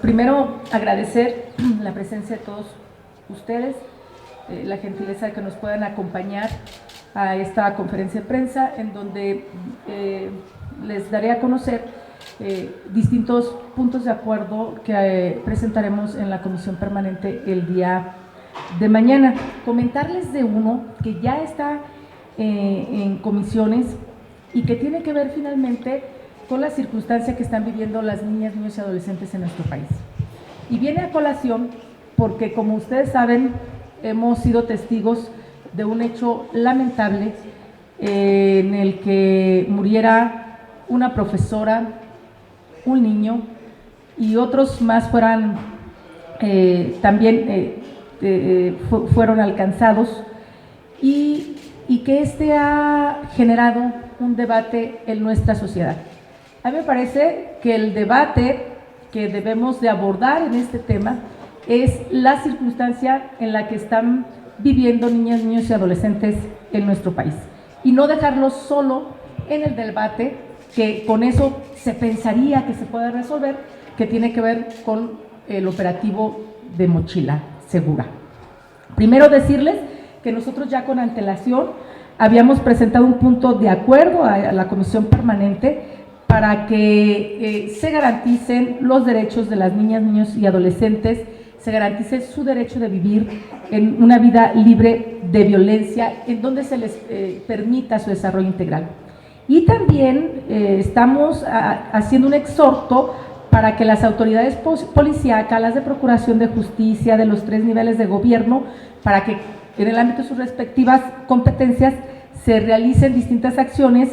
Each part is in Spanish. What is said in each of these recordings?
primero agradecer la presencia de todos ustedes, la gentileza de que nos puedan acompañar a esta conferencia de prensa en donde les daré a conocer distintos puntos de acuerdo que presentaremos en la comisión permanente el día de mañana. Comentarles de uno que ya está en comisiones y que tiene que ver finalmente con la circunstancia que están viviendo las niñas, niños y adolescentes en nuestro país. Y viene a colación porque, como ustedes saben, hemos sido testigos de un hecho lamentable en el que muriera una profesora, un niño y otros más fueron alcanzados y que este ha generado un debate en nuestra sociedad. A mí me parece que el debate que debemos de abordar en este tema es la circunstancia en la que están viviendo niñas, niños y adolescentes en nuestro país y no dejarlos solo en el debate que con eso se pensaría que se puede resolver, que tiene que ver con el operativo de Mochila Segura. Primero decirles que nosotros ya con antelación habíamos presentado un punto de acuerdo a la comisión permanente para que se garanticen los derechos de las niñas, niños y adolescentes, se garantice su derecho de vivir en una vida libre de violencia, en donde se les permita su desarrollo integral. Y también estamos haciendo un exhorto para que las autoridades policíacas, las de Procuración de Justicia, de los 3 niveles de gobierno, para que en el ámbito de sus respectivas competencias se realicen distintas acciones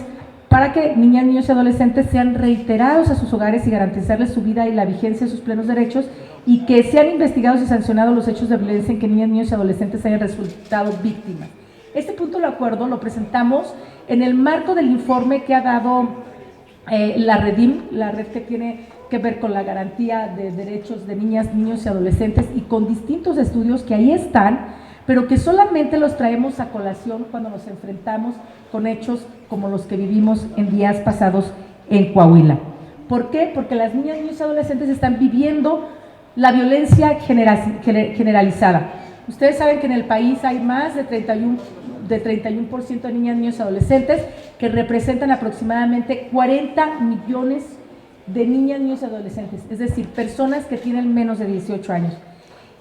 para que niñas, niños y adolescentes sean reiterados a sus hogares y garantizarles su vida y la vigencia de sus plenos derechos, y que sean investigados y sancionados los hechos de violencia en que niñas, niños y adolescentes hayan resultado víctimas. Este punto de acuerdo lo presentamos en el marco del informe que ha dado la REDIM, la red que tiene que ver con la garantía de derechos de niñas, niños y adolescentes, y con distintos estudios que ahí están, pero que solamente los traemos a colación cuando nos enfrentamos con hechos como los que vivimos en días pasados en Coahuila. ¿Por qué? Porque las niñas, niños y adolescentes están viviendo la violencia generalizada. Ustedes saben que en el país hay más de 31% de niñas, niños y adolescentes, que representan aproximadamente 40 millones de niñas, niños y adolescentes, es decir, personas que tienen menos de 18 años.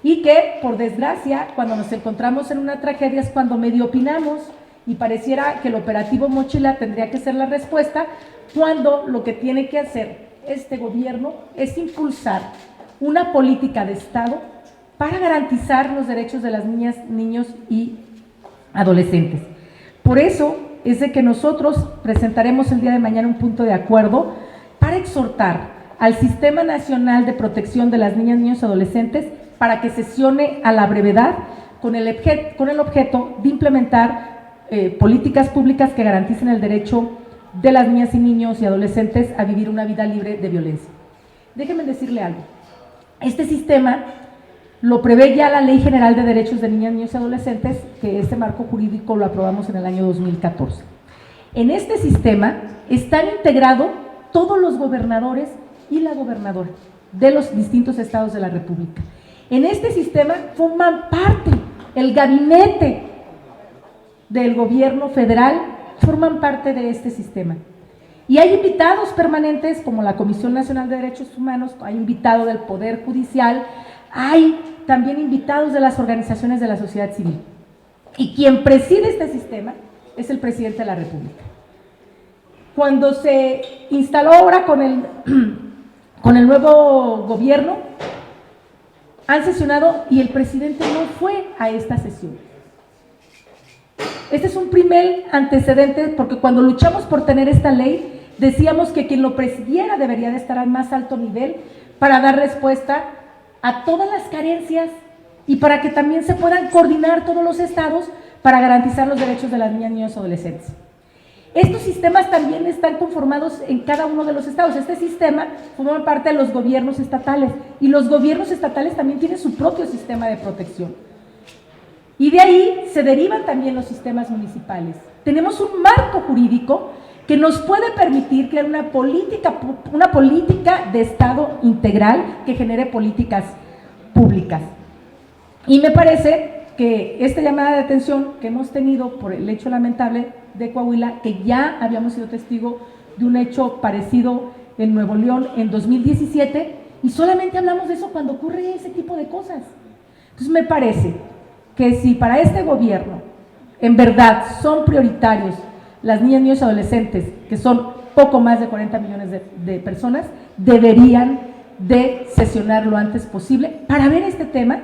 Y que, por desgracia, cuando nos encontramos en una tragedia es cuando medio opinamos y pareciera que el operativo Mochila tendría que ser la respuesta, cuando lo que tiene que hacer este gobierno es impulsar una política de Estado para garantizar los derechos de las niñas, niños y adolescentes. Por eso es de que nosotros presentaremos el día de mañana un punto de acuerdo para exhortar al Sistema Nacional de Protección de las Niñas, Niños y Adolescentes para que sesione a la brevedad con el objeto de implementar políticas públicas que garanticen el derecho de las niñas y niños y adolescentes a vivir una vida libre de violencia. Déjenme decirle algo. Este sistema lo prevé ya la Ley General de Derechos de Niñas, Niños y Adolescentes, que este marco jurídico lo aprobamos en el año 2014. En este sistema están integrados todos los gobernadores y la gobernadora de los distintos estados de la República. En este sistema forman parte el gabinete del gobierno federal, forman parte de este sistema. Y hay invitados permanentes como la Comisión Nacional de Derechos Humanos, hay invitado del Poder Judicial, hay también invitados de las organizaciones de la sociedad civil. Y quien preside este sistema es el presidente de la República. Cuando se instaló ahora con el nuevo gobierno, han sesionado y el presidente no fue a esta sesión. Este es un primer antecedente, porque cuando luchamos por tener esta ley, decíamos que quien lo presidiera debería de estar al más alto nivel para dar respuesta a todas las carencias y para que también se puedan coordinar todos los estados para garantizar los derechos de las niñas, niños y adolescentes. Estos sistemas también están conformados en cada uno de los estados. Este sistema forma parte de los gobiernos estatales y los gobiernos estatales también tienen su propio sistema de protección. Y de ahí se derivan también los sistemas municipales. Tenemos un marco jurídico que nos puede permitir crear una política de Estado integral que genere políticas públicas. Y me parece que esta llamada de atención que hemos tenido por el hecho lamentable de Coahuila, que ya habíamos sido testigo de un hecho parecido en Nuevo León en 2017, y solamente hablamos de eso cuando ocurre ese tipo de cosas. Entonces me parece que si para este gobierno en verdad son prioritarios las niñas, niños y adolescentes, que son poco más de 40 millones de personas, deberían de sesionar lo antes posible para ver este tema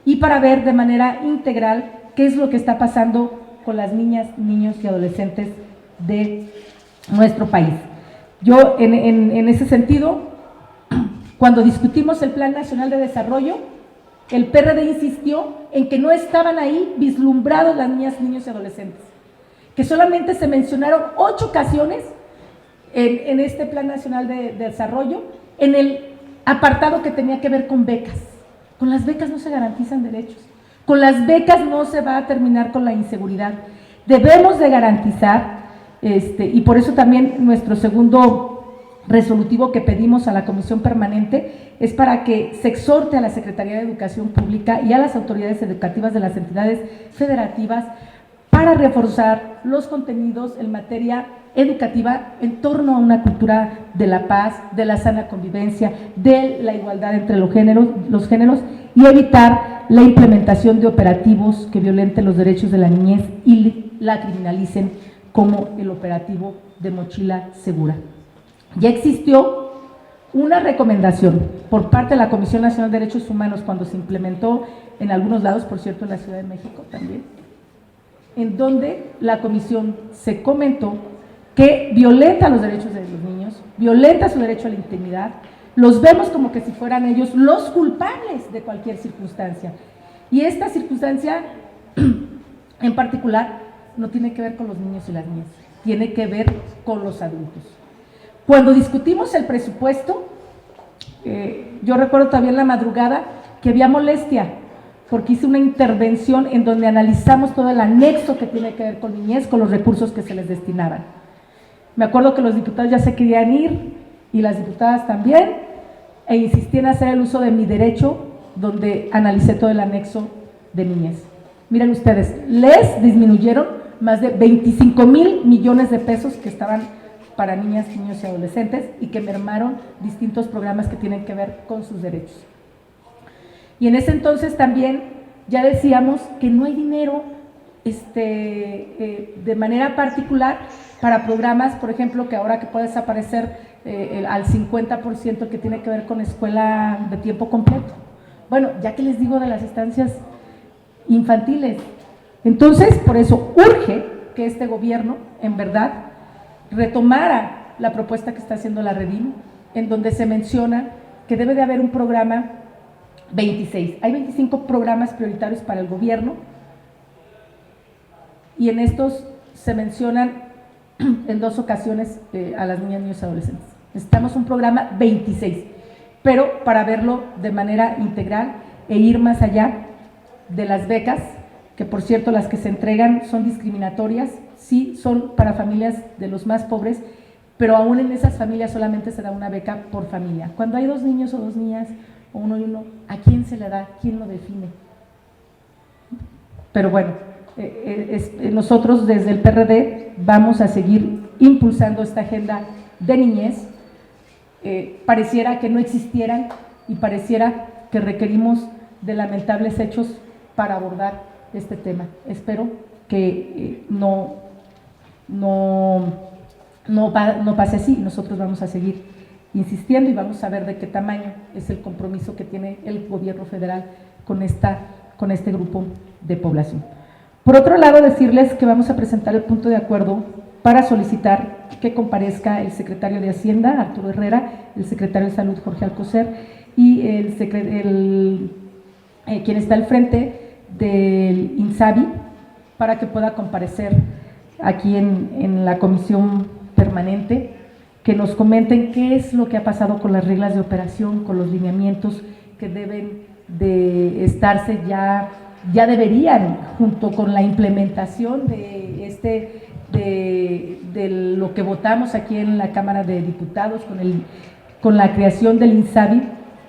y para ver de manera integral qué es lo que está pasando con las niñas, niños y adolescentes de nuestro país. Yo, en ese sentido, cuando discutimos el Plan Nacional de Desarrollo, el PRD insistió en que no estaban ahí vislumbrados las niñas, niños y adolescentes, que solamente se mencionaron 8 ocasiones en este Plan Nacional de Desarrollo, en el apartado que tenía que ver con becas. Con las becas no se garantizan derechos, con las becas no se va a terminar con la inseguridad. Debemos de garantizar, y por eso también nuestro segundo resolutivo que pedimos a la Comisión Permanente es para que se exhorte a la Secretaría de Educación Pública y a las autoridades educativas de las entidades federativas para reforzar los contenidos en materia educativa en torno a una cultura de la paz, de la sana convivencia, de la igualdad entre los géneros y evitar la implementación de operativos que violenten los derechos de la niñez y la criminalicen, como el operativo de Mochila Segura. Ya existió una recomendación por parte de la Comisión Nacional de Derechos Humanos cuando se implementó en algunos lados, por cierto en la Ciudad de México también, en donde la comisión se comentó que violenta los derechos de los niños, violenta su derecho a la intimidad, los vemos como que si fueran ellos los culpables de cualquier circunstancia. Y esta circunstancia en particular no tiene que ver con los niños y las niñas, tiene que ver con los adultos. Cuando discutimos el presupuesto, yo recuerdo también la madrugada que había molestia, porque hice una intervención en donde analizamos todo el anexo que tiene que ver con niñez, con los recursos que se les destinaban. Me acuerdo que los diputados ya se querían ir, y las diputadas también, e insistí en hacer el uso de mi derecho, donde analicé todo el anexo de niñez. Miren ustedes, les disminuyeron más de 25,000 millones de pesos que estaban para niñas, niños y adolescentes, y que mermaron distintos programas que tienen que ver con sus derechos. Y en ese entonces también ya decíamos que no hay dinero de manera particular para programas, por ejemplo, que ahora que puede desaparecer al 50% que tiene que ver con escuela de tiempo completo. Bueno, ya que les digo de las estancias infantiles. Entonces, por eso urge que este gobierno, en verdad, retomara la propuesta que está haciendo la Redim, en donde se menciona que debe de haber un programa 26. Hay 25 programas prioritarios para el gobierno, y en estos se mencionan en 2 ocasiones a las niñas, niños y adolescentes. Necesitamos un programa 26, pero para verlo de manera integral e ir más allá de las becas, que por cierto las que se entregan son discriminatorias, sí son para familias de los más pobres, pero aún en esas familias solamente se da una beca por familia. Cuando hay 2 niños o 2 niñas, o 1 y 1, ¿a quién se le da? ¿Quién lo define? Pero bueno, nosotros desde el PRD vamos a seguir impulsando esta agenda de niñez. Pareciera que no existieran y pareciera que requerimos de lamentables hechos para abordar este tema. Espero que no pase así. Nosotros vamos a seguir insistiendo y vamos a ver de qué tamaño es el compromiso que tiene el gobierno federal con este grupo de población. Por otro lado, decirles que vamos a presentar el punto de acuerdo para solicitar que comparezca el secretario de Hacienda, Arturo Herrera, el secretario de Salud, Jorge Alcocer, y quien está al frente del INSABI, para que pueda comparecer aquí en la comisión permanente, que nos comenten qué es lo que ha pasado con las reglas de operación, con los lineamientos que deben de estarse ya deberían, junto con la implementación de este de lo que votamos aquí en la Cámara de Diputados con la creación del INSABI.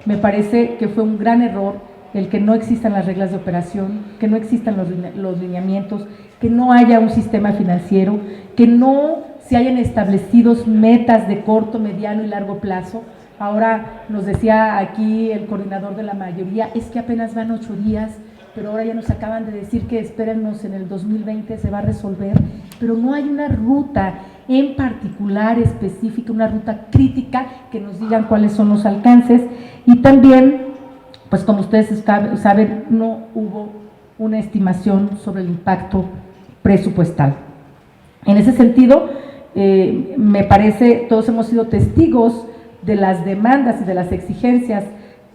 Me parece que fue un gran error el que no existan las reglas de operación, que no existan los lineamientos, que no haya un sistema financiero, que no se hayan establecidos metas de corto, mediano y largo plazo. Ahora nos decía aquí el coordinador de la mayoría, es que apenas van 8 días, pero ahora ya nos acaban de decir que espérennos en el 2020 se va a resolver, pero no hay una ruta en particular, específica, una ruta crítica que nos digan cuáles son los alcances. Y también, pues como ustedes saben, no hubo una estimación sobre el impacto presupuestal. En ese sentido, me parece, todos hemos sido testigos de las demandas y de las exigencias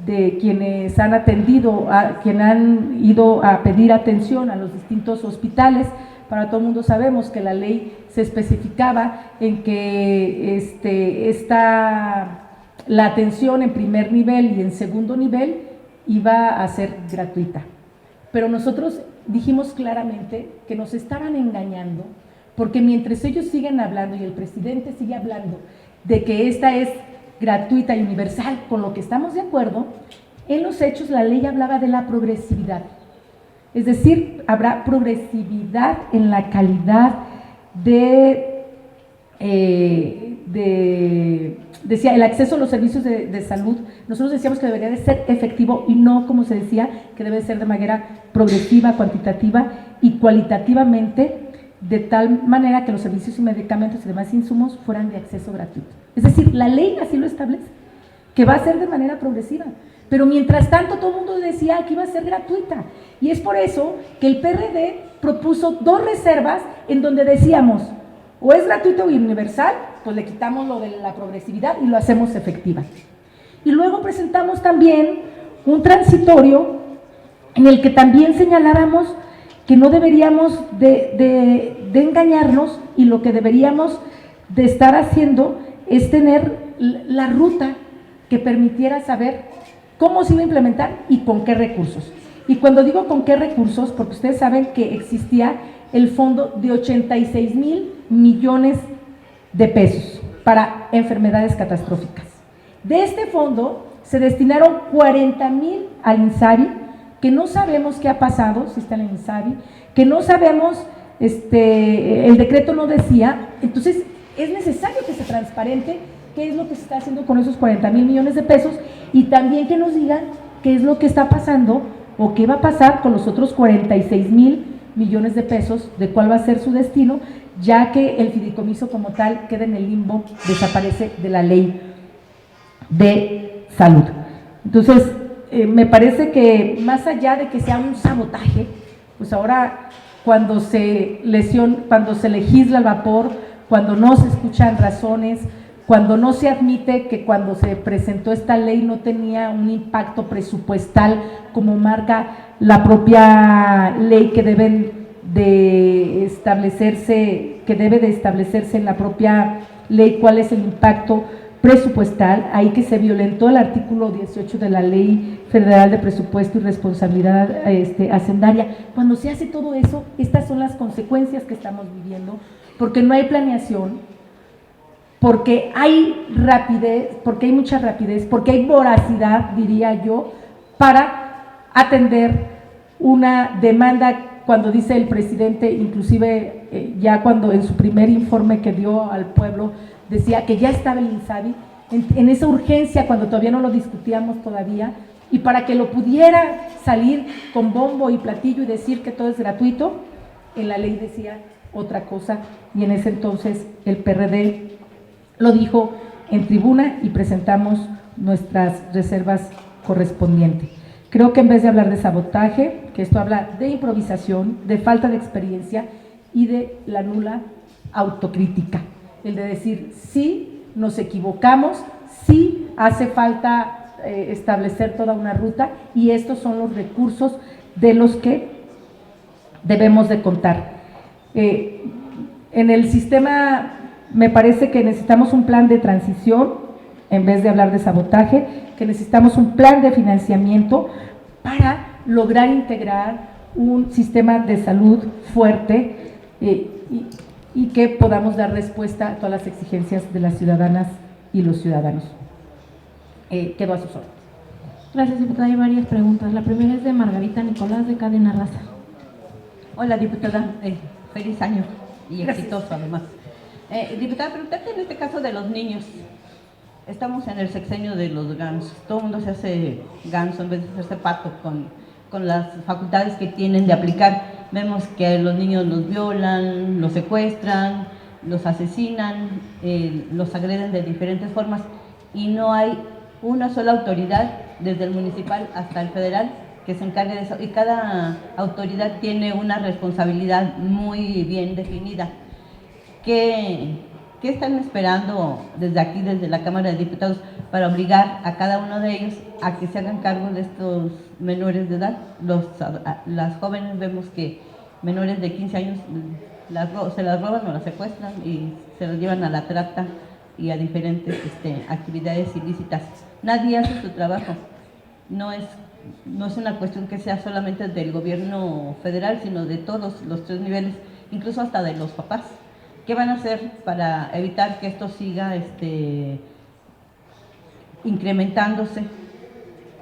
de quienes han atendido, quienes han ido a pedir atención a los distintos hospitales. Para todo el mundo sabemos que la ley se especificaba en que la atención en primer nivel y en segundo nivel iba a ser gratuita. Pero nosotros dijimos claramente que nos estaban engañando, porque mientras ellos siguen hablando y el presidente sigue hablando de que esta es gratuita y universal, con lo que estamos de acuerdo, en los hechos la ley hablaba de la progresividad. Es decir, habrá progresividad en la calidad decía, el acceso a los servicios de salud. Nosotros decíamos que debería de ser efectivo y no, como se decía, que debe ser de manera progresiva, cuantitativa y cualitativamente, de tal manera que los servicios y medicamentos y demás insumos fueran de acceso gratuito. Es decir, la ley así lo establece, que va a ser de manera progresiva. Pero mientras tanto todo el mundo decía que iba a ser gratuita. Y es por eso que el PRD propuso 2 reservas en donde decíamos, o es gratuito o universal, pues le quitamos lo de la progresividad y lo hacemos efectiva. Y luego presentamos también un transitorio en el que también señalábamos que no deberíamos de engañarnos, y lo que deberíamos de estar haciendo es tener la ruta que permitiera saber cómo se iba a implementar y con qué recursos. Y cuando digo con qué recursos, porque ustedes saben que existía el fondo de 86,000 millones de pesos para enfermedades catastróficas. De este fondo se destinaron 40,000 al INSABI, que no sabemos qué ha pasado, si está en el INSABI, que no sabemos, el decreto no decía. Entonces es necesario que se transparente qué es lo que se está haciendo con esos 40,000 millones de pesos, y también que nos digan qué es lo que está pasando o qué va a pasar con los otros 46,000 millones de pesos, de cuál va a ser su destino, ya que el fideicomiso como tal queda en el limbo, desaparece de la ley de salud. Entonces, me parece que más allá de que sea un sabotaje, pues ahora cuando se legisla al vapor, cuando no se escuchan razones, cuando no se admite que cuando se presentó esta ley no tenía un impacto presupuestal como marca la propia ley que debe de establecerse en la propia ley cuál es el impacto presupuestal, ahí que se violentó el artículo 18 de la Ley Federal de Presupuesto y Responsabilidad Hacendaria. Cuando se hace todo eso, estas son las consecuencias que estamos viviendo, porque no hay planeación, porque hay rapidez, porque hay mucha rapidez, porque hay voracidad, diría yo, para atender una demanda. Cuando dice el presidente, inclusive ya cuando en su primer informe que dio al pueblo, decía que ya estaba el INSABI, en esa urgencia, cuando todavía no lo discutíamos todavía, y para que lo pudiera salir con bombo y platillo y decir que todo es gratuito, en la ley decía otra cosa, y en ese entonces el PRD lo dijo en tribuna y presentamos nuestras reservas correspondientes. Creo que en vez de hablar de sabotaje, que esto habla de improvisación, de falta de experiencia y de la nula autocrítica. El de decir, sí, nos equivocamos, sí, hace falta establecer toda una ruta, y estos son los recursos de los que debemos de contar. En el sistema me parece que necesitamos un plan de transición, en vez de hablar de sabotaje, que necesitamos un plan de financiamiento para lograr integrar un sistema de salud fuerte y que podamos dar respuesta a todas las exigencias de las ciudadanas y los ciudadanos. Quedo a sus órdenes. Gracias, diputada. Hay varias preguntas. La primera es de Margarita Nicolás, de Cadena Raza. Hola, diputada. Feliz año y Gracias. exitoso, además. Diputada, preguntarte en este caso de los niños. Estamos en el sexenio de los gansos. Todo el mundo se hace ganso en vez de hacerse pato con las facultades que tienen de aplicar. Vemos que los niños los violan, los secuestran, los asesinan, los agreden de diferentes formas y no hay una sola autoridad, desde el municipal hasta el federal, que se encargue de eso. Y cada autoridad tiene una responsabilidad muy bien definida. ¿Qué están esperando desde aquí, desde la Cámara de Diputados, para obligar a cada uno de ellos a que se hagan cargo de estos menores de edad? Las jóvenes vemos que menores de 15 años se las roban o las secuestran y se las llevan a la trata y a diferentes actividades ilícitas. Nadie hace su trabajo. No es una cuestión que sea solamente del gobierno federal, sino de todos los 3 niveles, incluso hasta de los papás. ¿Qué van a hacer para evitar que esto siga incrementándose?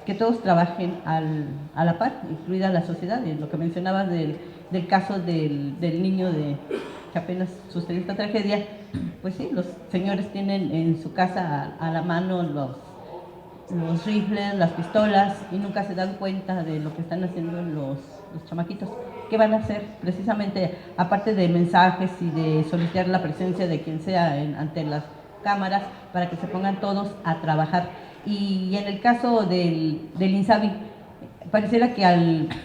Que todos trabajen a la par, incluida la sociedad. Y lo que mencionabas del caso del niño que apenas sucedió esta tragedia, pues sí, los señores tienen en su casa a la mano los rifles, las pistolas, y nunca se dan cuenta de lo que están haciendo los chamaquitos. ¿Qué van a hacer? Precisamente, aparte de mensajes y de solicitar la presencia de quien sea ante las cámaras, para que se pongan todos a trabajar. Y en el caso del INSABI, pareciera que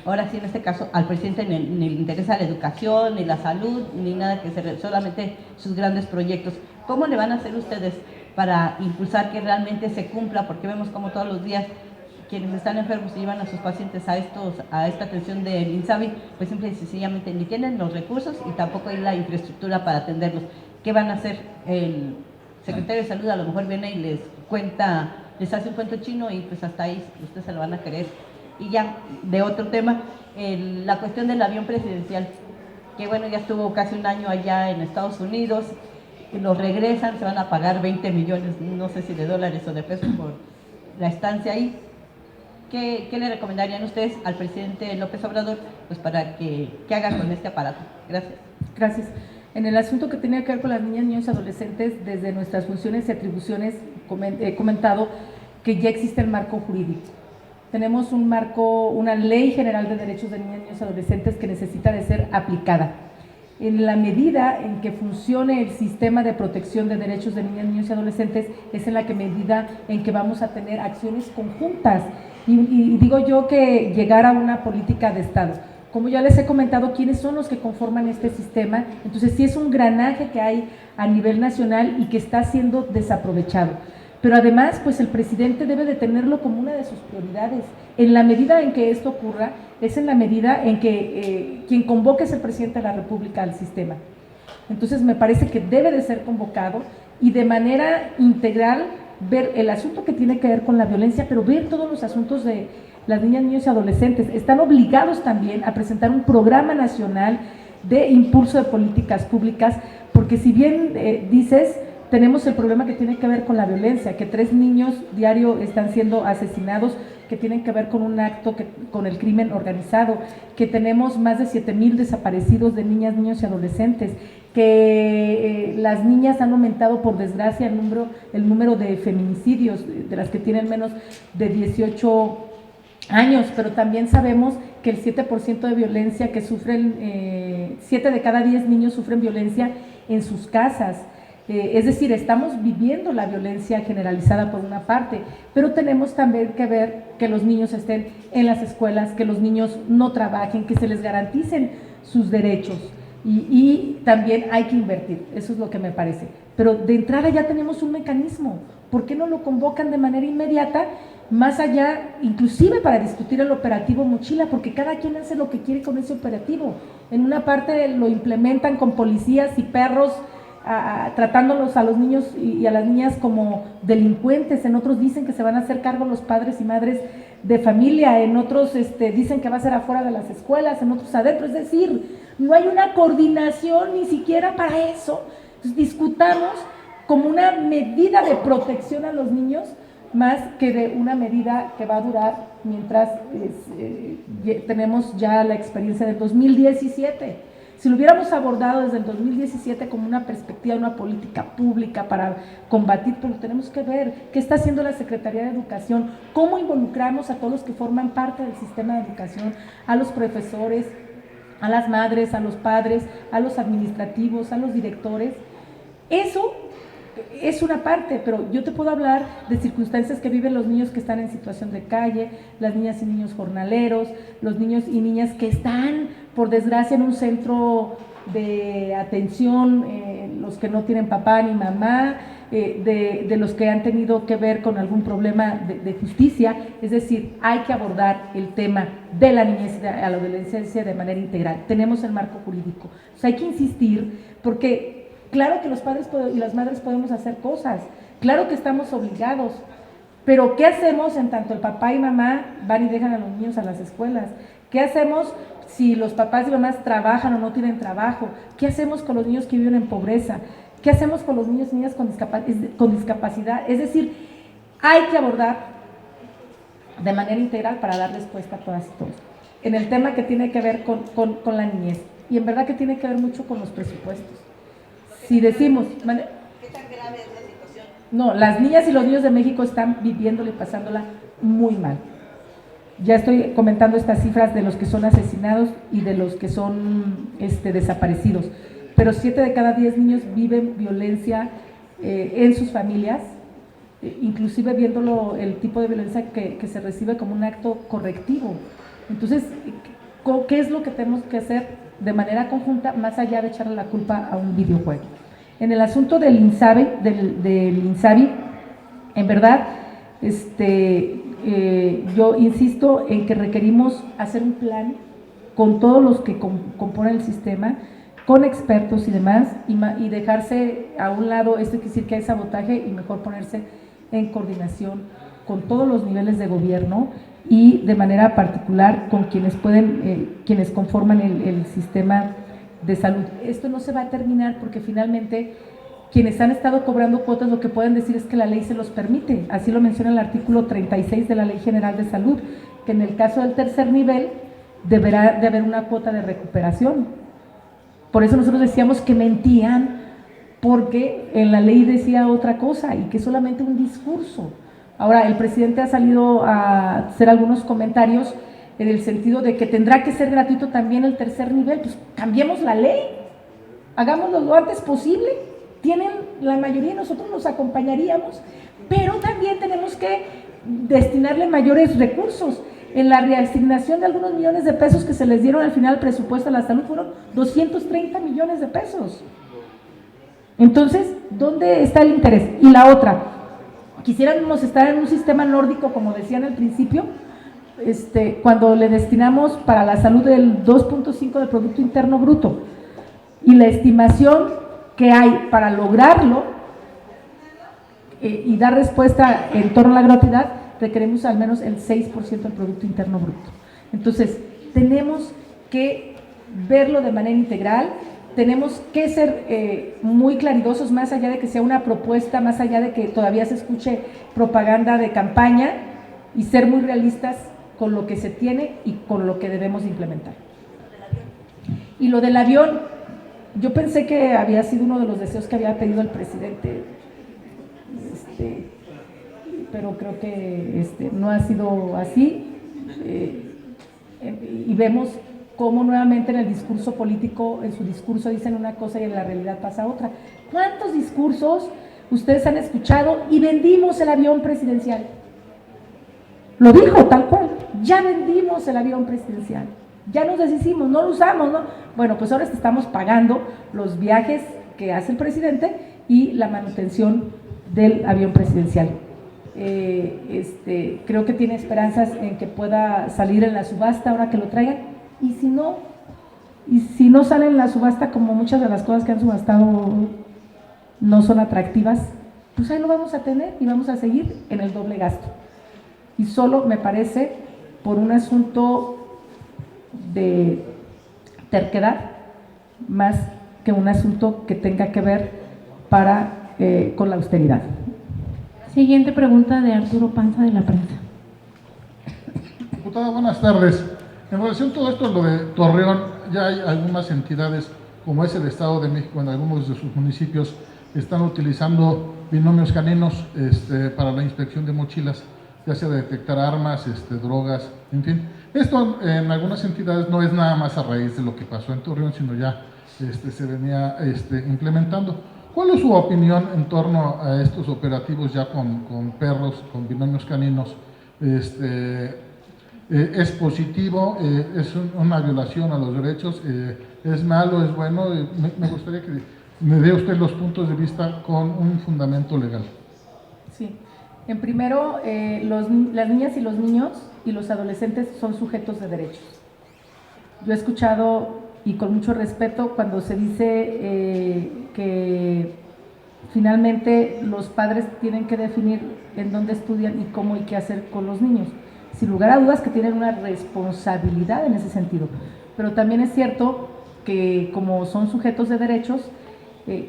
ahora sí en este caso al presidente ni le interesa la educación, ni la salud, ni nada, solamente sus grandes proyectos. ¿Cómo le van a hacer ustedes para impulsar que realmente se cumpla? Porque vemos como todos los días quienes están enfermos y llevan a sus pacientes a esta atención del INSABI, pues simple y sencillamente ni tienen los recursos y tampoco hay la infraestructura para atenderlos. ¿Qué van a hacer? El secretario de Salud a lo mejor viene y les hace un cuento chino y pues hasta ahí ustedes se lo van a creer. Y ya, de otro tema, la cuestión del avión presidencial, que bueno, ya estuvo casi un año allá en Estados Unidos, y los regresan, se van a pagar 20 millones, no sé si de dólares o de pesos por la estancia ahí. ¿Qué le recomendarían ustedes al presidente López Obrador pues para que haga con este aparato? Gracias. Gracias. En el asunto que tenía que ver con las niñas, niños y adolescentes, desde nuestras funciones y atribuciones he comentado que ya existe el marco jurídico. Tenemos un marco, una ley general de derechos de niñas, niños y adolescentes que necesita de ser aplicada. En la medida en que funcione el sistema de protección de derechos de niñas, niños y adolescentes, es en la medida en que vamos a tener acciones conjuntas. Y digo yo que llegar a una política de Estado. Como ya les he comentado, quiénes son los que conforman este sistema, entonces sí es un granaje que hay a nivel nacional y que está siendo desaprovechado. Pero además, pues el presidente debe de tenerlo como una de sus prioridades. En la medida en que esto ocurra, es en la medida en que quien convoque es el presidente de la República al sistema. Entonces me parece que debe de ser convocado y de manera integral ver el asunto que tiene que ver con la violencia, pero ver todos los asuntos de las niñas, niños y adolescentes. Están obligados también a presentar un programa nacional de impulso de políticas públicas, porque si bien dices, tenemos el problema que tiene que ver con la violencia, que 3 niños diario están siendo asesinados, que tienen que ver con un acto con el crimen organizado, que tenemos más de 7,000 desaparecidos de niñas, niños y adolescentes, que las niñas han aumentado, por desgracia, el número de feminicidios, de las que tienen menos de 18 años, pero también sabemos que el 7% de violencia que sufren, 7 de cada 10 niños sufren violencia en sus casas. Es decir, estamos viviendo la violencia generalizada por una parte, pero tenemos también que ver que los niños estén en las escuelas, que los niños no trabajen, que se les garanticen sus derechos y también hay que invertir, eso es lo que me parece. Pero de entrada ya tenemos un mecanismo, ¿por qué no lo convocan de manera inmediata? Más allá, inclusive para discutir el operativo Mochila, porque cada quien hace lo que quiere con ese operativo. En una parte lo implementan con policías y perros, tratándolos a los niños y a las niñas como delincuentes, en otros dicen que se van a hacer cargo los padres y madres de familia, en otros dicen que va a ser afuera de las escuelas, en otros adentro, es decir, no hay una coordinación ni siquiera para eso. Entonces, discutamos como una medida de protección a los niños, más que de una medida que va a durar mientras tenemos ya la experiencia del 2017. Si lo hubiéramos abordado desde el 2017 como una perspectiva, una política pública para combatir, pero tenemos que ver qué está haciendo la Secretaría de Educación, cómo involucramos a todos los que forman parte del sistema de educación, a los profesores, a las madres, a los padres, a los administrativos, a los directores. Eso es una parte, pero yo te puedo hablar de circunstancias que viven los niños que están en situación de calle, las niñas y niños jornaleros, los niños y niñas que están, por desgracia, en un centro de atención, los que no tienen papá ni mamá, de los que han tenido que ver con algún problema de justicia. Es decir, hay que abordar el tema de la niñez y a la adolescencia de manera integral. Tenemos el marco jurídico. O sea, hay que insistir porque claro que los padres y las madres podemos hacer cosas, claro que estamos obligados, pero ¿qué hacemos en tanto el papá y mamá van y dejan a los niños a las escuelas? ¿Qué hacemos si los papás y mamás trabajan o no tienen trabajo? ¿Qué hacemos con los niños que viven en pobreza? ¿Qué hacemos con los niños y niñas con discapacidad? Es decir, hay que abordar de manera integral para dar respuesta a todas y todos. En el tema que tiene que ver con la niñez, y en verdad que tiene que ver mucho con los presupuestos. Si decimos, ¿qué tan grave es la situación? No, las niñas y los niños de México están viviéndola y pasándola muy mal. Ya estoy comentando estas cifras de los que son asesinados y de los que son desaparecidos, pero 7 de cada 10 niños viven violencia en sus familias, inclusive viéndolo el tipo de violencia que se recibe como un acto correctivo. Entonces, ¿qué es lo que tenemos que hacer de manera conjunta, más allá de echarle la culpa a un videojuego? En el asunto del INSABI, en verdad, yo insisto en que requerimos hacer un plan con todos los que componen el sistema, con expertos y demás, y dejarse a un lado, esto quiere decir que hay sabotaje, y mejor ponerse en coordinación con todos los niveles de gobierno y de manera particular con quienes conforman el sistema de salud. Esto no se va a terminar porque finalmente quienes han estado cobrando cuotas lo que pueden decir es que la ley se los permite, así lo menciona el artículo 36 de la Ley General de Salud, que en el caso del tercer nivel deberá de haber una cuota de recuperación. Por eso nosotros decíamos que mentían, porque en la ley decía otra cosa y que es solamente un discurso. Ahora, el presidente ha salido a hacer algunos comentarios en el sentido de que tendrá que ser gratuito también el tercer nivel. Pues cambiemos la ley, hagámoslo lo antes posible. Tienen la mayoría, nosotros nos acompañaríamos, pero también tenemos que destinarle mayores recursos. En la reasignación de algunos millones de pesos que se les dieron al final al presupuesto de la salud fueron 230 millones de pesos. Entonces, ¿dónde está el interés? Y la otra, quisiéramos estar en un sistema nórdico, como decían al principio, cuando le destinamos para la salud el 2.5 del Producto Interno Bruto, y la estimación que hay para lograrlo y dar respuesta en torno a la gratuidad, requerimos al menos el 6% del Producto Interno Bruto. Entonces, tenemos que verlo de manera integral, tenemos que ser muy claridosos, más allá de que sea una propuesta, más allá de que todavía se escuche propaganda de campaña, y ser muy realistas con lo que se tiene y con lo que debemos implementar. Y lo del avión, yo pensé que había sido uno de los deseos que había pedido el presidente, pero creo que no ha sido así, y vemos cómo nuevamente en el discurso político, en su discurso dicen una cosa y en la realidad pasa otra. ¿Cuántos discursos ustedes han escuchado? Y vendimos el avión presidencial. Lo dijo tal cual, ya vendimos el avión presidencial, ya nos deshicimos, no lo usamos, ¿no? Bueno, pues ahora estamos pagando los viajes que hace el presidente y la manutención del avión presidencial. Creo que tiene esperanzas en que pueda salir en la subasta ahora que lo traigan, y si no sale en la subasta, como muchas de las cosas que han subastado no son atractivas, pues ahí lo vamos a tener y vamos a seguir en el doble gasto. y solo me parece por un asunto de terquedad más que un asunto que tenga que ver con la austeridad. Siguiente pregunta de Arturo Panza, de La Prensa. Diputada, buenas tardes. En relación a todo esto, lo de Torreón, ya hay algunas entidades, como es el Estado de México, en algunos de sus municipios, están utilizando binomios caninos para la inspección de mochilas, ya sea de detectar armas, drogas, en fin. Esto en algunas entidades no es nada más a raíz de lo que pasó en Torreón, sino ya se venía implementando. ¿Cuál es su opinión en torno a estos operativos ya con perros, con binomios caninos? ¿Es positivo? ¿Es una violación a los derechos? ¿Es malo? ¿Es bueno? Me gustaría que me dé usted los puntos de vista con un fundamento legal. Sí. En primero, las niñas y los niños y los adolescentes son sujetos de derechos. Yo he escuchado, y con mucho respeto, cuando se dice que finalmente los padres tienen que definir en dónde estudian y cómo y qué hacer con los niños. Sin lugar a dudas que tienen una responsabilidad en ese sentido, pero también es cierto que como son sujetos de derechos,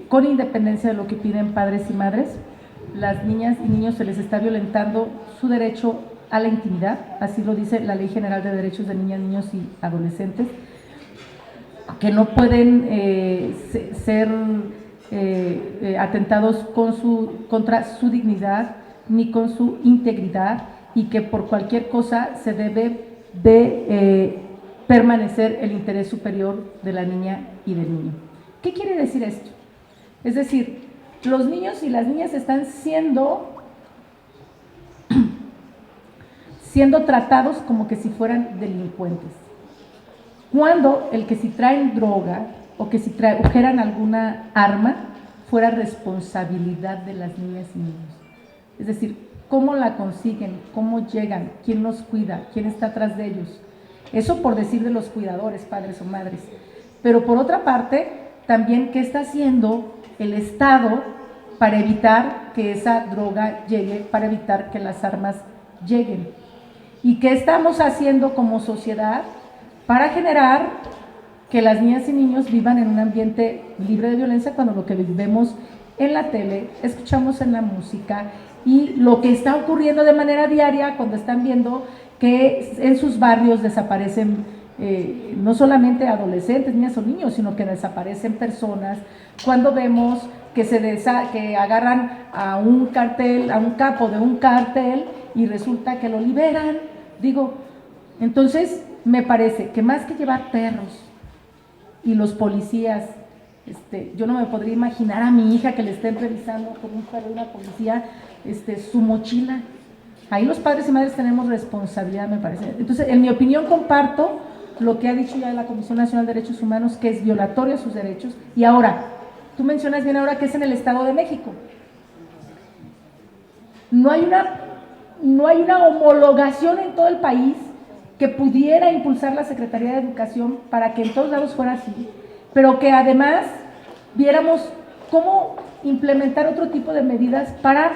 con independencia de lo que piden padres y madres, las niñas y niños se les está violentando su derecho a la intimidad, así lo dice la Ley General de Derechos de Niñas, Niños y Adolescentes, que no pueden ser atentados contra su dignidad ni con su integridad, y que por cualquier cosa se debe de permanecer el interés superior de la niña y del niño. ¿Qué quiere decir esto? Es decir, los niños y las niñas están siendo tratados como que si fueran delincuentes, cuando el que si traen droga o que si trajeran alguna arma fuera responsabilidad de las niñas y niños. Es decir, ¿cómo la consiguen? ¿Cómo llegan? ¿Quién los cuida? ¿Quién está atrás de ellos? Eso por decir de los cuidadores, padres o madres. Pero por otra parte, también, ¿qué está haciendo el Estado para evitar que esa droga llegue, para evitar que las armas lleguen? ¿Y qué estamos haciendo como sociedad para generar que las niñas y niños vivan en un ambiente libre de violencia, cuando lo que vemos en la tele, escuchamos en la música y lo que está ocurriendo de manera diaria cuando están viendo que en sus barrios desaparecen no solamente adolescentes, niñas o niños, sino que desaparecen personas, cuando vemos que agarran a un cartel, a un capo de un cartel y resulta que lo liberan? Digo, entonces me parece que más que llevar perros y los policías, yo no me podría imaginar a mi hija que le estén revisando con un perro de una policía su mochila. Ahí los padres y madres tenemos responsabilidad, me parece. Entonces, en mi opinión, comparto lo que ha dicho ya la Comisión Nacional de Derechos Humanos, que es violatorio a sus derechos. Y ahora, tú mencionas bien ahora que es en el Estado de México. No hay una homologación en todo el país que pudiera impulsar la Secretaría de Educación para que en todos lados fuera así, pero que además viéramos cómo implementar otro tipo de medidas para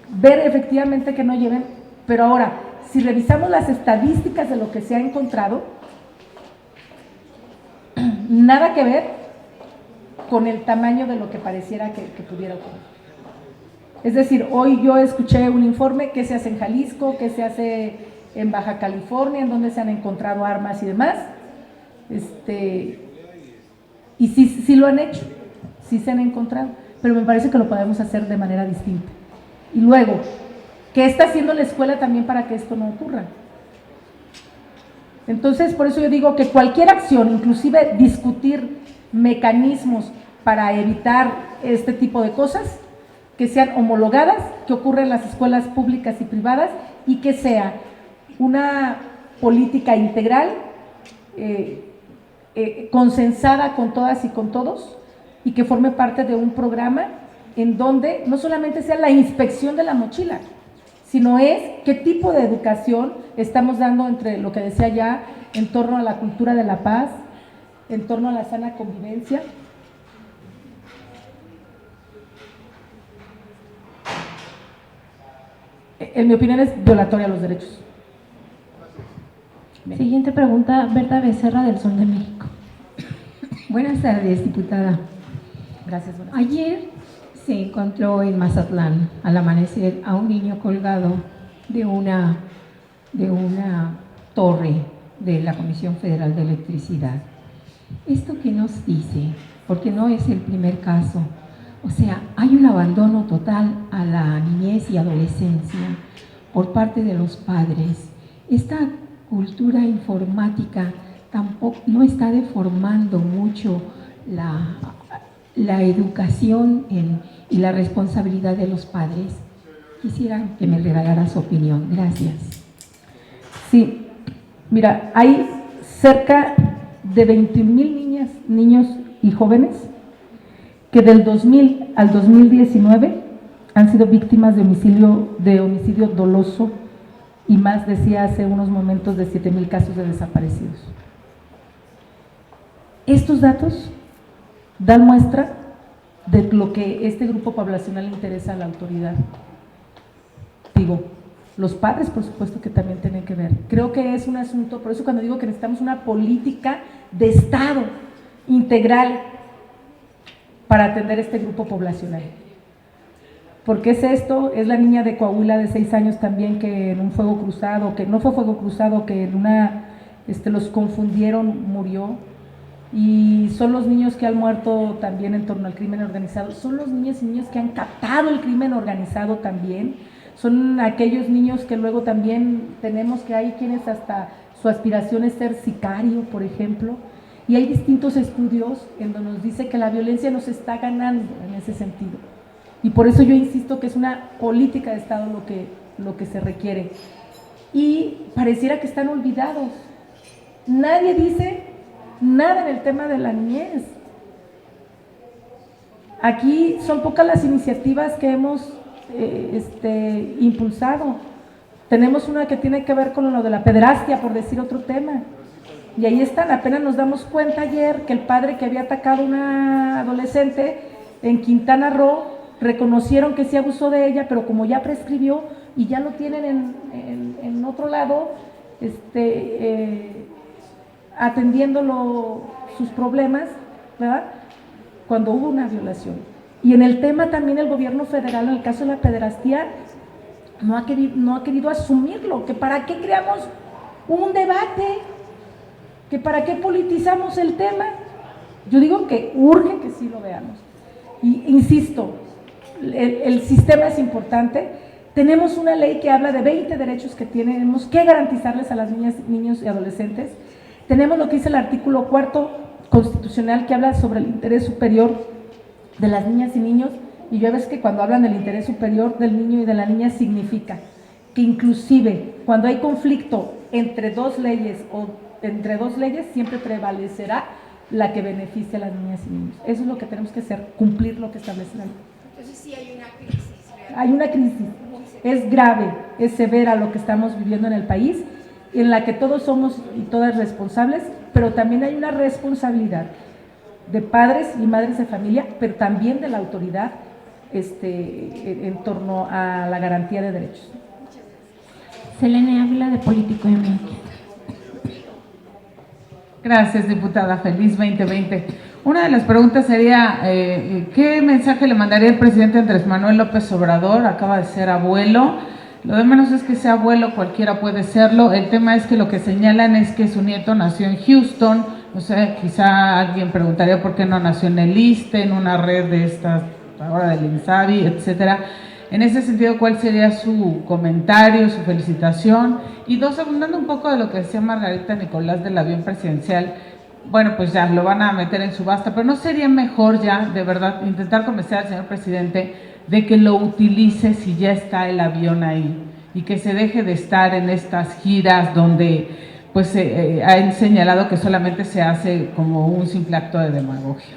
ver efectivamente que no lleven. Pero ahora, si revisamos las estadísticas de lo que se ha encontrado, nada que ver con el tamaño de lo que pareciera que pudiera ocurrir. Es decir, hoy yo escuché un informe que se hace en Jalisco, que se hace en Baja California, en donde se han encontrado armas y demás, y sí lo han hecho, sí se han encontrado, pero me parece que lo podemos hacer de manera distinta. Y luego, ¿qué está haciendo la escuela también para que esto no ocurra? Entonces, por eso yo digo que cualquier acción, inclusive discutir mecanismos para evitar este tipo de cosas, que sean homologadas, que ocurran en las escuelas públicas y privadas, y que sea una política integral, consensada con todas y con todos, y que forme parte de un programa en donde no solamente sea la inspección de la mochila, sino es qué tipo de educación estamos dando, entre lo que decía ya, en torno a la cultura de la paz, en torno a la sana convivencia. en mi opinión es violatoria a los derechos. Bien. Siguiente pregunta, Berta Becerra del Sol de México. Buenas tardes, diputada. Gracias. Ayer se encontró en Mazatlán, al amanecer, a un niño colgado de una torre de la Comisión Federal de Electricidad. ¿Esto qué nos dice? Porque no es el primer caso. O sea, hay un abandono total a la niñez y adolescencia por parte de los padres. Esta cultura informática tampoco no está deformando mucho la educación y la responsabilidad de los padres. Quisiera que me regalara su opinión. Gracias. Sí, mira, hay cerca de 21,000 niñas, niños y jóvenes que del 2000 al 2019 han sido víctimas de homicidio doloso y más, decía hace unos momentos, de 7,000 casos de desaparecidos. Estos datos dan muestra de lo que este grupo poblacional le interesa a la autoridad. Digo, los padres, por supuesto, que también tienen que ver. Creo que es un asunto, por eso cuando digo que necesitamos una política de Estado integral para atender este grupo poblacional. ¿Por qué es esto? Es la niña de Coahuila de 6 años también que en un fuego cruzado, que no fue fuego cruzado, que en los confundieron, murió. Y son los niños que han muerto también en torno al crimen organizado. Son los niños y niñas que han captado el crimen organizado también. Son aquellos niños que luego también tenemos que hay quienes hasta su aspiración es ser sicario, por ejemplo. Y hay distintos estudios en donde nos dice que la violencia nos está ganando en ese sentido. Y por eso yo insisto que es una política de Estado lo que se requiere. Y pareciera que están olvidados. Nadie dice nada en el tema de la niñez. Aquí son pocas las iniciativas que hemos impulsado. Tenemos una que tiene que ver con lo de la pederastia, por decir otro tema. Y ahí están, apenas nos damos cuenta ayer que el padre que había atacado a una adolescente en Quintana Roo, reconocieron que sí abusó de ella, pero como ya prescribió y ya lo tienen en otro lado, atendiendo sus problemas, ¿verdad? Cuando hubo una violación. Y en el tema también el gobierno federal, en el caso de la pederastía, no ha querido asumirlo, que para qué creamos un debate, que para qué politizamos el tema. Yo digo que urge que sí lo veamos. Y insisto, el sistema es importante. Tenemos una ley que habla de 20 derechos que tenemos que garantizarles a las niñas, niños y adolescentes. Tenemos lo que dice el artículo 4º constitucional que habla sobre el interés superior de las niñas y niños, y yo ves que cuando hablan del interés superior del niño y de la niña significa que inclusive cuando hay conflicto entre dos leyes siempre prevalecerá la que beneficia a las niñas y niños. Eso es lo que tenemos que hacer, cumplir lo que establece la ley. Entonces sí hay una crisis real. Hay una crisis, es grave, es severa lo que estamos viviendo en el país, en la que todos somos y todas responsables, pero también hay una responsabilidad de padres y madres de familia, pero también de la autoridad en torno a la garantía de derechos. Selene Ávila de Político MX. Gracias, diputada. Feliz 2020. Una de las preguntas sería, ¿qué mensaje le mandaría el presidente Andrés Manuel López Obrador? Acaba de ser abuelo. Lo de menos es que sea abuelo, cualquiera puede serlo. El tema es que lo que señalan es que su nieto nació en Houston. O sea, quizá alguien preguntaría por qué no nació en el ISSSTE, en una red de estas, ahora del INSABI, etcétera. En ese sentido, ¿cuál sería su comentario, su felicitación? Y dos, abundando un poco de lo que decía Margarita Nicolás del avión presidencial, bueno, pues ya lo van a meter en subasta, pero ¿no sería mejor ya, de verdad, intentar convencer al señor presidente de que lo utilice si ya está el avión ahí y que se deje de estar en estas giras donde pues han señalado que solamente se hace como un simple acto de demagogia?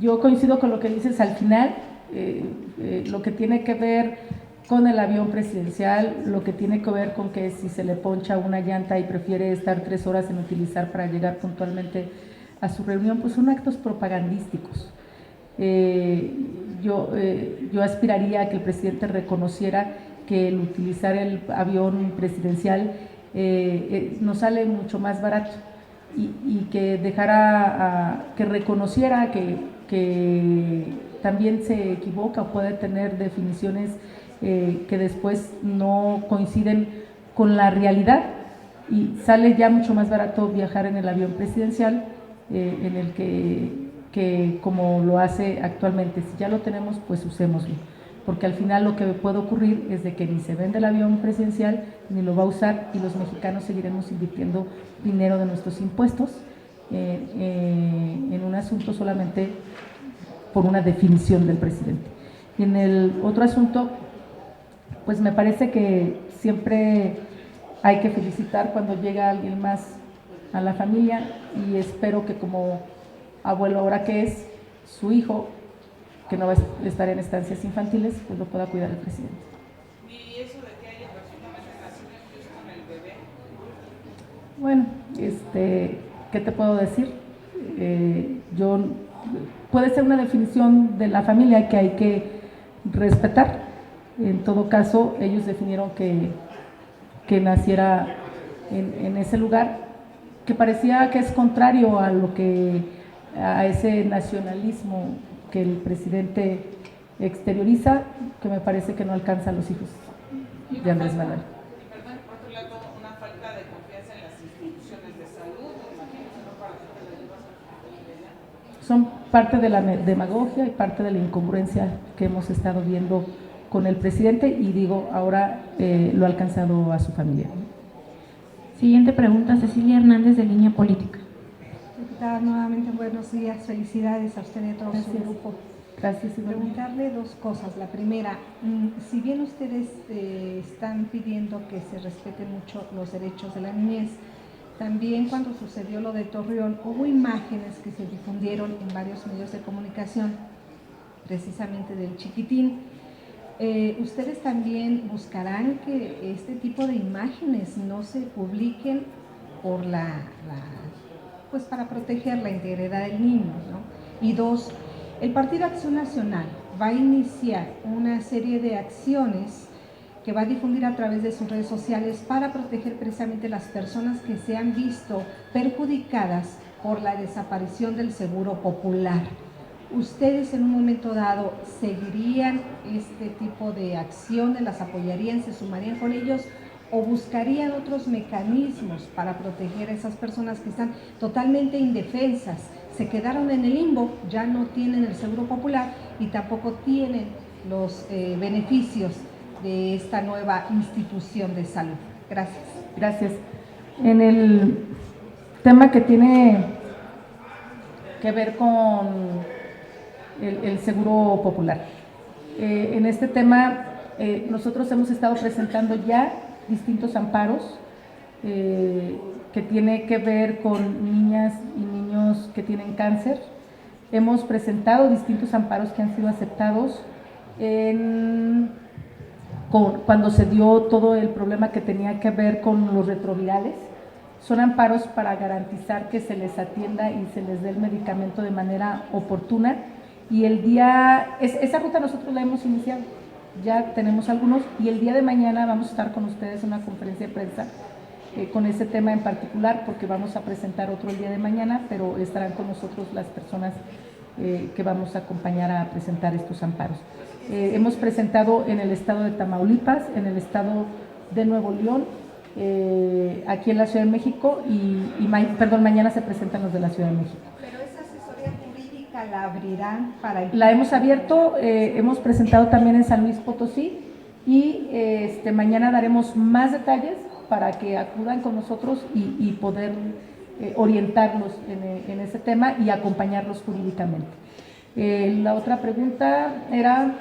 Yo coincido con lo que dices al final, lo que tiene que ver con el avión presidencial, lo que tiene que ver con que si se le poncha una llanta y prefiere estar 3 horas en utilizar para llegar puntualmente a su reunión, pues son actos propagandísticos. Yo aspiraría a que el presidente reconociera que el utilizar el avión presidencial nos sale mucho más barato y que dejara, que reconociera que también se equivoca o puede tener definiciones que después no coinciden con la realidad y sale ya mucho más barato viajar en el avión presidencial en el que como lo hace actualmente. Si ya lo tenemos, pues usémoslo, porque al final lo que puede ocurrir es de que ni se vende el avión presidencial ni lo va a usar y los mexicanos seguiremos invirtiendo dinero de nuestros impuestos en un asunto solamente por una definición del presidente. Y en el otro asunto, pues me parece que siempre hay que felicitar cuando llega alguien más a la familia y espero que como abuelo ahora que es su hijo, que no va a estar en estancias infantiles, pues lo pueda cuidar el presidente. ¿Y eso de que haya personas que nacieron con el bebé? Bueno, ¿qué te puedo decir? Puede ser una definición de la familia que hay que respetar. En todo caso, ellos definieron que naciera en ese lugar, que parecía que es contrario a ese nacionalismo que el presidente exterioriza, que me parece que no alcanza a los hijos de Andrés Manuel. Perdón, por otro lado, una falta de confianza en las instituciones de salud, imagínense, no para que te la llevas a tu familia. Son parte de la demagogia y parte de la incongruencia que hemos estado viendo con el presidente y digo, ahora lo ha alcanzado a su familia. Siguiente pregunta, Cecilia Hernández, de Línea Política. Diputada, nuevamente buenos días, felicidades a usted y a todo su grupo. Gracias. Preguntarle dos cosas. La primera, si bien ustedes están pidiendo que se respeten mucho los derechos de la niñez, también cuando sucedió lo de Torreón hubo imágenes que se difundieron en varios medios de comunicación, precisamente del chiquitín. ¿Ustedes también buscarán que este tipo de imágenes no se publiquen por pues para proteger la integridad del niño, ¿no? Y dos, el Partido Acción Nacional va a iniciar una serie de acciones que va a difundir a través de sus redes sociales para proteger precisamente las personas que se han visto perjudicadas por la desaparición del Seguro Popular. ¿Ustedes en un momento dado seguirían este tipo de acciones, las apoyarían, se sumarían con ellos o buscarían otros mecanismos para proteger a esas personas que están totalmente indefensas? Se quedaron en el limbo, ya no tienen el Seguro Popular y tampoco tienen los beneficios de esta nueva institución de salud. Gracias. Gracias. En el tema que tiene que ver con el Seguro Popular, en este tema nosotros hemos estado presentando ya distintos amparos que tiene que ver con niñas y niños que tienen cáncer. Hemos presentado distintos amparos que han sido aceptados cuando se dio todo el problema que tenía que ver con los retrovirales. Son amparos para garantizar que se les atienda y se les dé el medicamento de manera oportuna. Y esa ruta nosotros la hemos iniciado, ya tenemos algunos y el día de mañana vamos a estar con ustedes en una conferencia de prensa con ese tema en particular, porque vamos a presentar otro el día de mañana, pero estarán con nosotros las personas que vamos a acompañar a presentar estos amparos. Hemos presentado en el estado de Tamaulipas, en el estado de Nuevo León, aquí en la Ciudad de México mañana se presentan los de la Ciudad de México. Pero esa asesoría jurídica la abrirán para... La hemos abierto, hemos presentado también en San Luis Potosí y mañana daremos más detalles para que acudan con nosotros y poder orientarlos en ese tema y acompañarlos jurídicamente. La otra pregunta era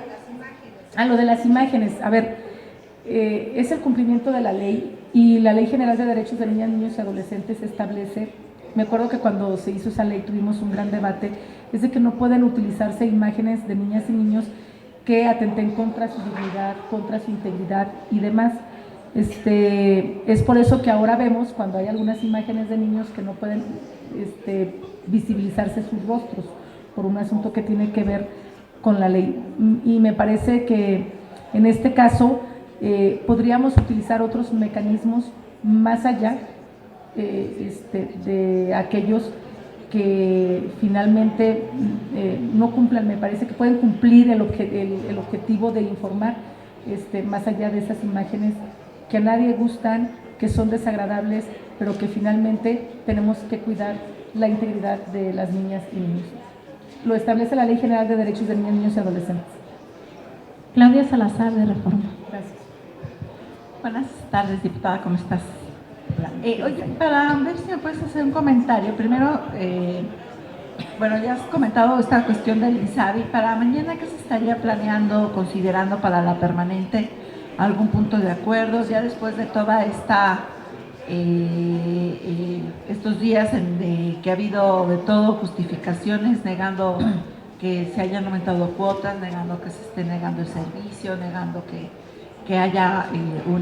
lo de las imágenes. A ver, es el cumplimiento de la ley y la Ley General de Derechos de Niñas, Niños y Adolescentes establece, me acuerdo que cuando se hizo esa ley tuvimos un gran debate, es de que no pueden utilizarse imágenes de niñas y niños que atenten contra su dignidad, contra su integridad y demás. Es por eso que ahora vemos cuando hay algunas imágenes de niños que no pueden visibilizarse sus rostros por un asunto que tiene que ver con la ley. Y me parece que en este caso podríamos utilizar otros mecanismos más allá de aquellos que finalmente no cumplan. Me parece que pueden cumplir el objetivo de informar, más allá de esas imágenes que a nadie gustan, que son desagradables, pero que finalmente tenemos que cuidar la integridad de las niñas y niños. Lo establece la Ley General de Derechos de Niñas, Niños y Adolescentes. Claudia Salazar, de Reforma. Gracias. Buenas tardes, diputada, ¿cómo estás? Oye, para ver si me puedes hacer un comentario. Primero, bueno, ya has comentado esta cuestión del INSABI. Para mañana, ¿qué se estaría planeando, considerando para la permanente? ¿Algún punto de acuerdo? Ya después de toda estos días que ha habido de todo, justificaciones, negando que se hayan aumentado cuotas, negando que se esté negando el servicio, negando que haya un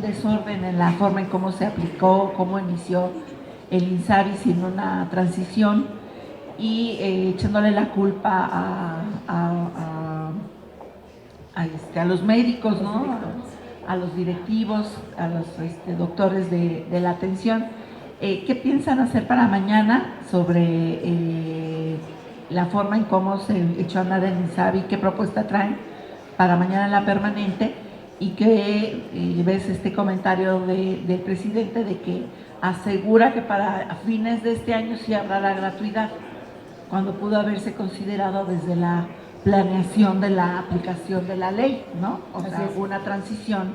desorden en la forma en cómo se aplicó, cómo inició el INSABI sin una transición, y echándole la culpa a los médicos, ¿no? A los directivos, a los doctores de la atención. ¿Qué piensan hacer para mañana sobre la forma en cómo se echó a andar el INSABI? ¿Qué propuesta traen para mañana en la permanente? Y que ves este comentario del presidente de que asegura que para fines de este año sí habrá la gratuidad, cuando pudo haberse considerado desde la planeación de la aplicación de la ley, ¿no? O sea, una transición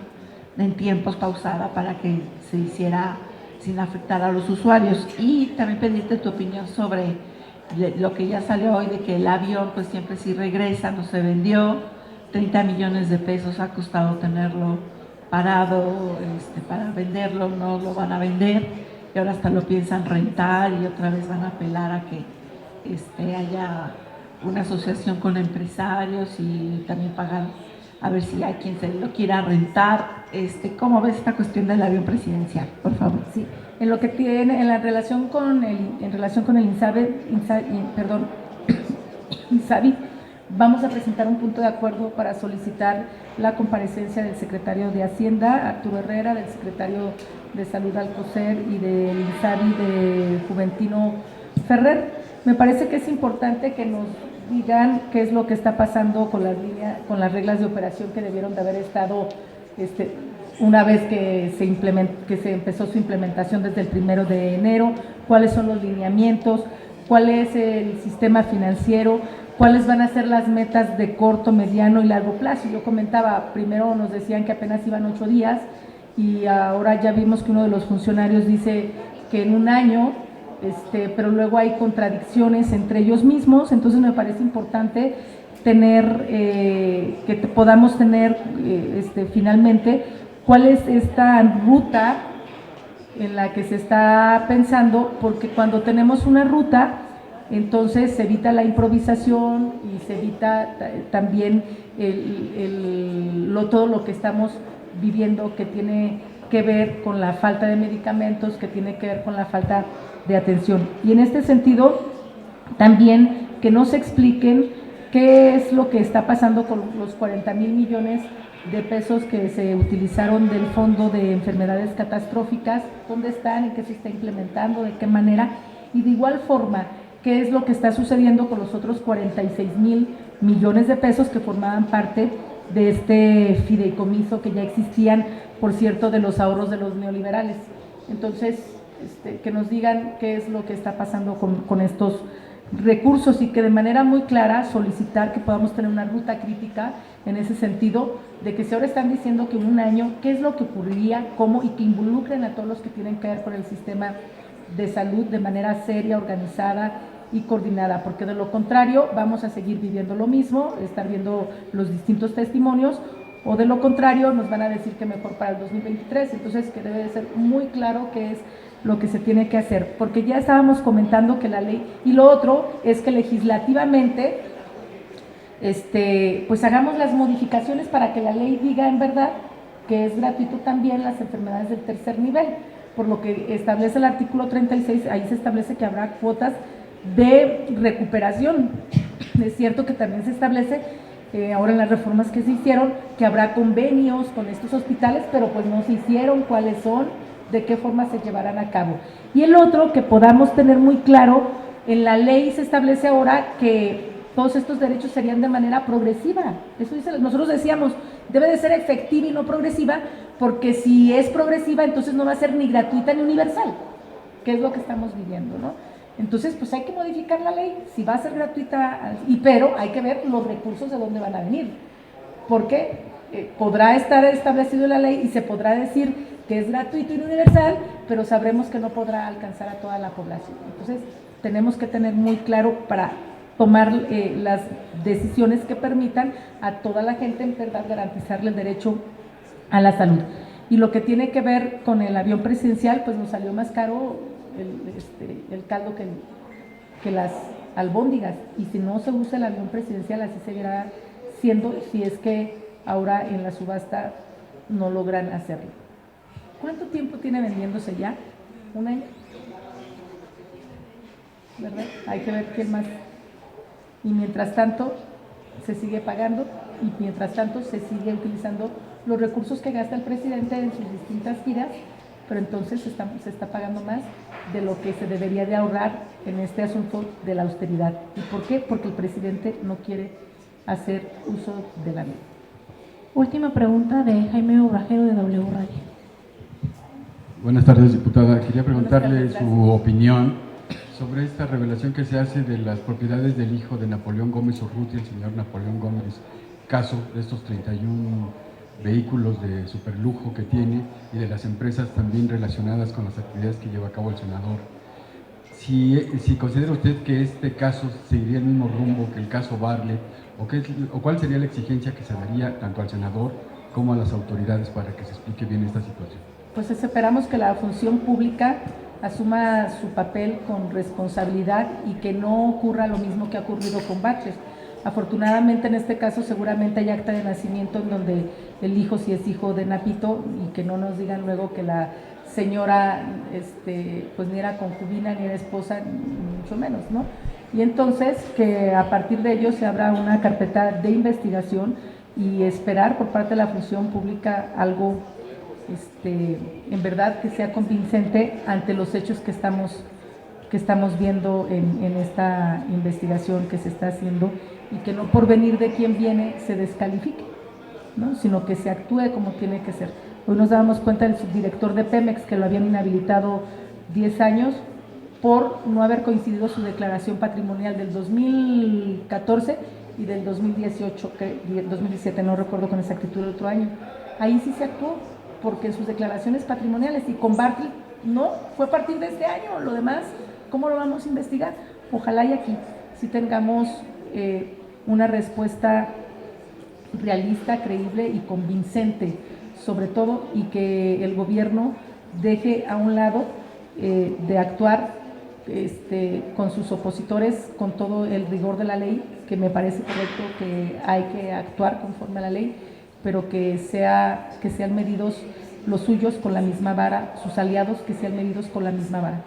en tiempos pausada para que se hiciera sin afectar a los usuarios. Y también pedirte tu opinión sobre lo que ya salió hoy, de que el avión pues siempre sí regresa, no se vendió, 30 millones de pesos ha costado tenerlo parado, para venderlo, no lo van a vender, y ahora hasta lo piensan rentar, y otra vez van a apelar a que haya una asociación con empresarios y también pagar, a ver si hay quien se lo quiera rentar. ¿Cómo ves esta cuestión del avión presidencial, por favor? Sí, en lo que tiene, en relación con el INSABI, vamos a presentar un punto de acuerdo para solicitar la comparecencia del secretario de Hacienda, Arturo Herrera, del secretario de Salud, Alcocer, y del INSABI, de Juventino Ferrer. Me parece que es importante que nos digan qué es lo que está pasando con las reglas de operación que debieron de haber estado una vez que se empezó su implementación desde el 1 de enero, cuáles son los lineamientos, cuál es el sistema financiero, cuáles van a ser las metas de corto, mediano y largo plazo. Yo comentaba, primero nos decían que apenas iban 8 días, y ahora ya vimos que uno de los funcionarios dice que en un año, pero luego hay contradicciones entre ellos mismos. Entonces me parece importante tener, que podamos tener finalmente cuál es esta ruta en la que se está pensando, porque cuando tenemos una ruta, entonces se evita la improvisación y se evita también todo lo que estamos viviendo, que tiene que ver con la falta de medicamentos, que tiene que ver con la falta de atención. Y en este sentido, también que nos expliquen qué es lo que está pasando con los 40,000 millones de pesos que se utilizaron del Fondo de Enfermedades Catastróficas, dónde están, en qué se está implementando, de qué manera, y de igual forma, qué es lo que está sucediendo con los otros 46,000 millones de pesos que formaban parte de este fideicomiso, que ya existían, por cierto, de los ahorros de los neoliberales. Entonces, que nos digan qué es lo que está pasando con estos recursos, y que de manera muy clara solicitar que podamos tener una ruta crítica en ese sentido, de que si ahora están diciendo que en un año, qué es lo que ocurriría, cómo, y que involucren a todos los que tienen que ver con el sistema de salud de manera seria, organizada y coordinada, porque de lo contrario vamos a seguir viviendo lo mismo, estar viendo los distintos testimonios, o de lo contrario nos van a decir que mejor para el 2023. Entonces, que debe de ser muy claro qué es lo que se tiene que hacer, porque ya estábamos comentando que la ley, y lo otro es que legislativamente pues hagamos las modificaciones para que la ley diga en verdad que es gratuito también las enfermedades del tercer nivel, por lo que establece el artículo 36, ahí se establece que habrá cuotas de recuperación. Es cierto que también se establece ahora en las reformas que se hicieron, que habrá convenios con estos hospitales, pero pues no se hicieron, cuáles son, de qué forma se llevarán a cabo. Y el otro, que podamos tener muy claro, en la ley se establece ahora que todos estos derechos serían de manera progresiva. Eso dice, nosotros decíamos, debe de ser efectiva y no progresiva, porque si es progresiva, entonces no va a ser ni gratuita ni universal, que es lo que estamos viviendo, ¿no? Entonces, pues hay que modificar la ley, si va a ser gratuita, pero hay que ver los recursos de dónde van a venir, porque podrá estar establecido en la ley y se podrá decir que es gratuito y universal, pero sabremos que no podrá alcanzar a toda la población. Entonces, tenemos que tener muy claro para tomar las decisiones que permitan a toda la gente en verdad garantizarle el derecho a la salud. Y lo que tiene que ver con el avión presidencial, pues nos salió más caro el caldo que las albóndigas, y si no se usa el avión presidencial así seguirá siendo, si es que ahora en la subasta no logran hacerlo. ¿Cuánto tiempo tiene vendiéndose ya? ¿Un año? ¿Verdad? Hay que ver quién más. Y mientras tanto se sigue pagando, y mientras tanto se sigue utilizando los recursos que gasta el presidente en sus distintas giras, pero entonces se está pagando más de lo que se debería de ahorrar en este asunto de la austeridad. ¿Y por qué? Porque el presidente no quiere hacer uso de la ley. Última pregunta de Jaime Obrajero de W Radio. Buenas tardes, diputada. Quería preguntarle su opinión sobre esta revelación que se hace de las propiedades del hijo de Napoleón Gómez Urrutia, el señor Napoleón Gómez, caso de estos 31 vehículos de superlujo que tiene y de las empresas también relacionadas con las actividades que lleva a cabo el senador. Si considera usted que este caso seguiría el mismo rumbo que el caso Bartlett, o cuál sería la exigencia que se daría tanto al senador como a las autoridades para que se explique bien esta situación. Pues esperamos que la función pública asuma su papel con responsabilidad y que no ocurra lo mismo que ha ocurrido con Bartlett. Afortunadamente en este caso seguramente hay acta de nacimiento en donde el hijo sí es hijo de Napito, y que no nos digan luego que la señora pues ni era concubina ni era esposa, ni mucho menos, ¿no? Y entonces que a partir de ello se abra una carpeta de investigación y esperar por parte de la función pública algo en verdad que sea convincente ante los hechos que estamos viendo en esta investigación que se está haciendo, y que no por venir de quien viene se descalifique, ¿no? Sino que se actúe como tiene que ser. Hoy nos dábamos cuenta del subdirector de Pemex que lo habían inhabilitado 10 años por no haber coincidido su declaración patrimonial del 2014 y del 2018, 2017, no recuerdo con exactitud el otro año. Ahí sí se actuó, porque sus declaraciones patrimoniales, y con Bartlett no, fue a partir de este año. Lo demás, ¿cómo lo vamos a investigar? Ojalá y aquí sí tengamos una respuesta realista, creíble y convincente, sobre todo, y que el gobierno deje a un lado de actuar con sus opositores con todo el rigor de la ley, que me parece correcto, que hay que actuar conforme a la ley, pero que sean medidos los suyos con la misma vara, sus aliados que sean medidos con la misma vara.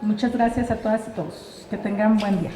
Muchas gracias a todas y todos. Que tengan buen día.